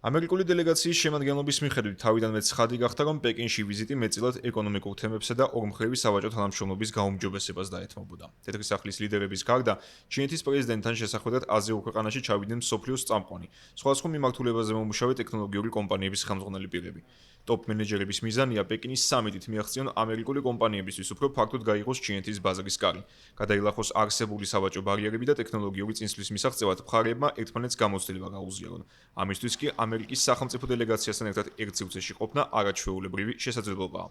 ამერიკული დელეგაციის შემადგენლობის მიხედვით თავიდანვე ცხადი გახდა, რომ პეკინში ვიზიტი მეტწილად ეკონომიკურ თემებსა და ორმხრივი სავაჭრო თანამშრომლობის გაუმჯობესებას დაეთმობოდა. თეთრი სახლის ლიდერების გარდა, ჩინეთის პრეზიდენტთან შესახვედრად აზიურ ქვეყანაში ჩავიდნენ მსოფლიოს წამყვანი, სხვადასხვა მიმართულებაზე მომუშავე ტექნოლოგიური კომპანიების ხელმძღვანელი პირები. ტოპ მენეჯერების მიზანია პეკინის სამიტით მიაღწიონ ამერიკული კომპანიებისთვის უფრო ფართოდ გაიღოს ჩინეთის ბაზრის კარი, გადაილახოს არსებული სავაჭრო ბარიერები და ტექნოლოგიური წინსვლის მისაღწევად მხარეებმა ერთმანეთს გამოცდილება გაუზიარონ. ამისთვის კი ამერიკის სახელმწიფო დელეგაციასთან ერთად ერთ სივრცეში ყოფნა არაჩვეულებრივი შესაძლებლობაა.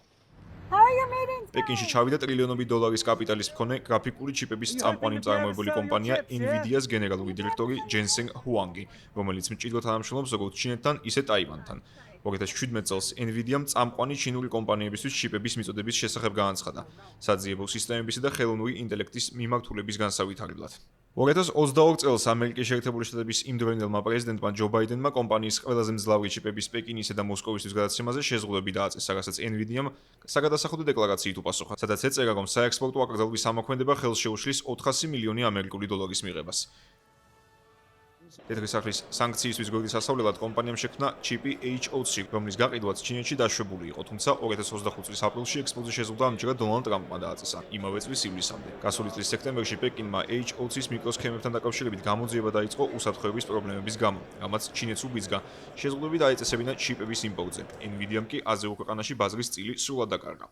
პეკინში ჩავიდა ტრილიონობით დოლარის კაპიტალის მქონე გრაფიკული ჩიპების წამყვანი მწარმოებელი კომპანია NVIDIA-ს გენერალური დირექტორი ჯენსენ ჰუანგი, რომელიც მჭიდროდ თანამშრომლობს როგორც ჩინეთთან, ისე ტაივანთან. 2017 წელს NVIDIA-მ წამყვანი ჩინური კომპანიებისთვის ჩიპების მიწოდების შესახებ გაანცხადა, საძიებო სისტემებისა და ხელოვნური ინტელექტის მიმართულების განსავითარებლად. 2022 წელს ამერიკის შეერთებული შტატების იმდროინდელმა პრეზიდენტმა ჯო ბაიდენმა კომპანიის ყველაზე მძლავრი ჩიპების პეკინისა და მოსკოვისთვის გადაცემაზე შეზღუდვები დააწესა, რასაც NVIDIA-მ საგადასახადო დეკლარაციით უპასუხა, სადაც ეწერა, რომ საექსპორტო აკრძალვის ამოქმედება ხელს შეუშლის 400 მილიონი ამერიკული დოლარის მიღებას. თეთრი სახლის სანქციისთვის გვერდის ასავლელად კომპანიამ შექმნა ჩიპი H20, რომლის გაყიდვაც ჩინეთში დაშვებული იყო, თუმცა 2025 წლის აპრილში ექსპორტზე შეზღუდვა ამჯერად დონალდ ტრამპმა დააწესა, იმავე წლის ივლისამდე. გასული წლის სექტემბერში პეკინმა H20-ის მიკროსქემებთან დაკავშირებით გამოძიება დაიწყო უსაფრთხოების პრობლემების გამო, რამაც ჩინეთს უბიძგა შეზღუდვები დაეწესებინა ჩიპების იმპორტზე. NVIDIA-მ კი აზიურ ქვეყანაში ბაზრის წილი სრულად დაკარგა.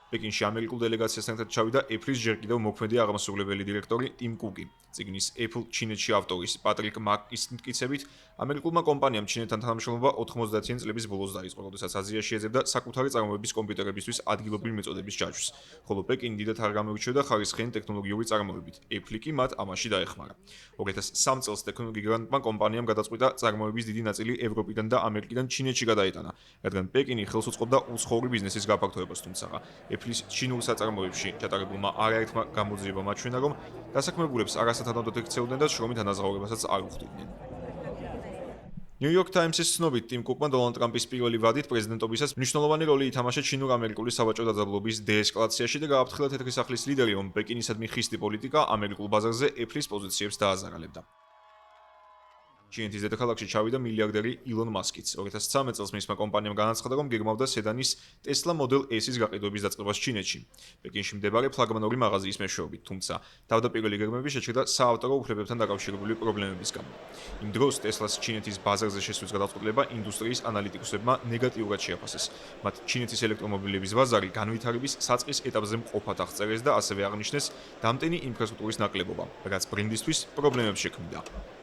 პეკინში ამერიკულ დელეგაციასთან ერთად ჩავიდა Apple-ის ჯერ კიდევ მოქმედი აღმასრულებელი დირექტორი ტიმ კუკი. წიგნის Apple ჩინეთში ავტორის პატრიკ მაკის მტკიცებით, ამერიკულმა კომპანიამ ჩინეთთან თანამშრომლობა 90-იან წლების ბოლოს დაიწყო, როდესაც აზიაში ეძებდა საკუთარი წარმოების კომპიუტერებისთვის ადგილობრივი მიწოდების ჯაჭვს, ხოლო პეკინი დიდად არ გამოირჩეოდა ხარისხიანი ტექნოლოგიური წარმოებით. Apple კი მათ ამაში დაეხმარა. 2003 წელს ტექნოლოგი გიგანტმა კომპანიამ გადაწყვიტა წარმოების დიდი ნაწილი ევროპიდან და ამერიკიდან ჩინეთში გადაეტანა, რადგან პეკინი ხელს უწყობდა უცხოური ბიზნესის გაფართოებას, თუმცა Apple-ის ჩინურ საწარმოებში ჩატარებულმა არაერთმა გამოძიებამ აჩვენა, რომ დასაქმებულებს არასათანადოდ ექცეოდნენ და შრომით ანაზღაურებასაც არ უხდიდნენ. New York Times-ის ცნობით, ტიმ კუკმა დონალდ ტრამპის პირველი ვადით პრეზიდენტობისას მნიშვნელოვანი როლი ითამაშა ჩინურ-ამერიკული სავაჭრო დაძაბულობის დეესკალაციაში და გააფრთხილა თეთრი სახლის ლიდერი, რომ პეკინისადმი ხისტი პოლიტიკა ამერიკულ ბაზარზე Apple-ის პოზიციებს დააზარალებდა. ჩინეთის დედაქალაქში ჩავიდა მილიარდერი ილონ მასკიც. 2013 წელს მისმა კომპანიამ განაცხადა, რომ გეგმავდა სედანის Tesla Model S-ის გაყიდვების დაწყებას ჩინეთში, პეკინში მდებარე ფლაგმანური მაღაზიის მეშვეობით, თუმცა თავდაპირველი გეგმები შეჩერდა საავტორო უფლებებთან დაკავშირებული პრობლემების გამო. იმ დროს Tesla-ს ჩინეთის ბაზარზე შესვლის გადაწყვეტილება ინდუსტრიის ანალიტიკოსებმა ნეგატიურად შეაფასეს. მათ ჩინეთის ელექტრომობილების ბაზარი განვითარების საწყის ეტაპზე მყოფად აღწერეს და ასევე აღნიშნეს დამტენი ინფრასტრუქტურის ნაკლებობა, რაც ბრენდისთვის პრობლემებს შექმნიდა.